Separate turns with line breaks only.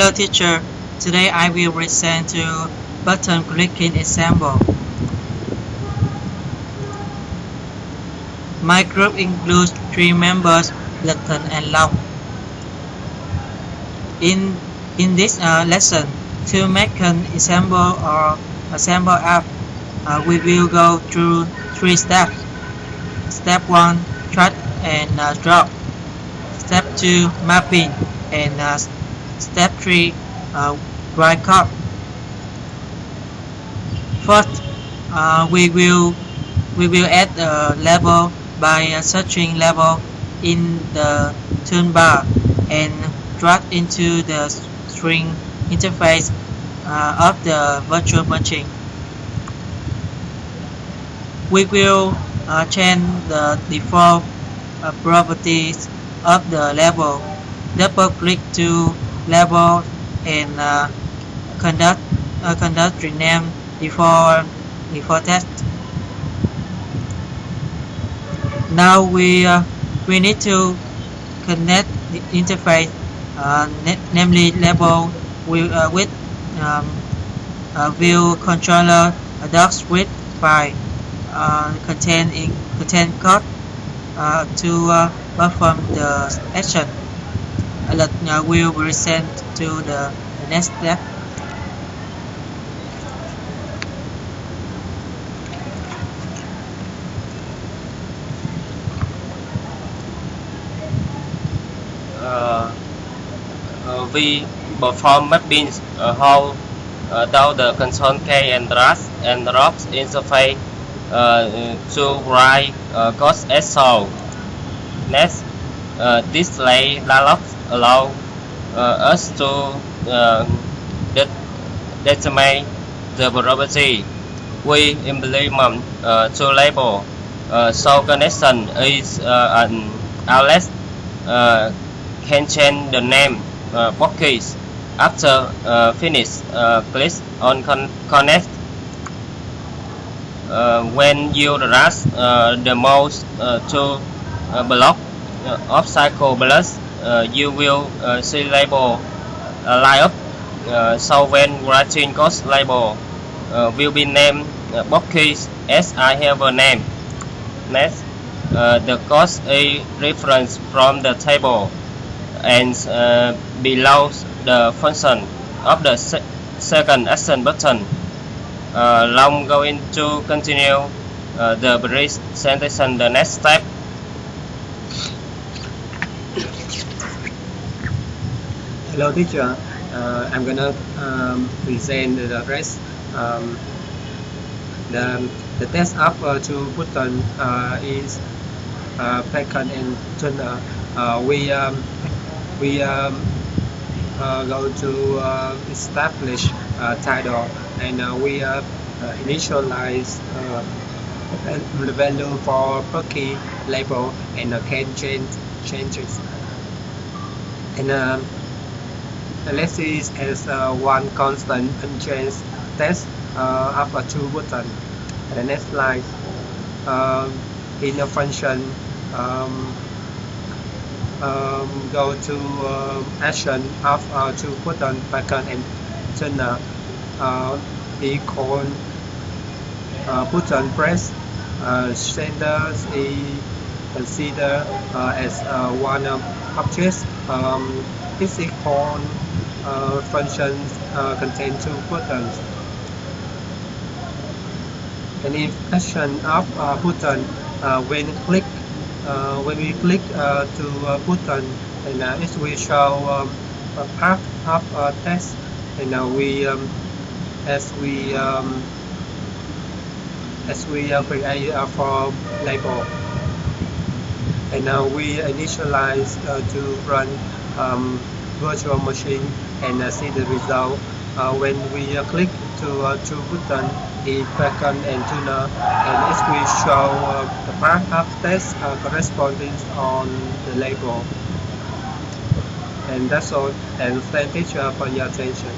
Hello teacher, today I will present to button clicking example. My group includes 3 members, Latan and Long. In this lesson, to make an example or a sample app, we will go through 3 steps. Step 1, drag and drop. Step 2, mapping, and step 3, write code. First, we will add a label by searching label in the toolbar and drag into the string interface of the virtual machine. We will change the default properties of the label. Double click to label and conduct rename default text. Now we need to connect the interface, namely label with view controller .script file contain code to perform the action. Will be sent to the next step.
We perform mapping how down the control K and drops interface to write code as so. Next, display dialog allow us to determine the property. We implement to label so connection is an outlet can change the name bookcase. After finish, click on connect. When you rush the mouse to block obstacle plus, you will see label light up. So when writing code label will be named bookcase as I have a name. Next, the code is reference from the table and below the function of the second action button. Long going to continue the presentation the next step.
Hello teacher, I'm gonna present the rest. The test of two button is bacon and tuner. We go to establish title and we initialize the value for per key label and can change it. And let's see as one constant unchanged test of a two button. And the next slide, in a function, go to action of two button bacon and tuner equal button press. Sender is considered as one object. Is equal functions contain two buttons. And in action of button, when we click to button, and it will show a part of text, and as we create a form label, and now we initialize to run virtual machine and see the result. When we click to two button, the bacon and tuner, and it will show the part of text corresponding on the label. And that's all. And thank you for your attention.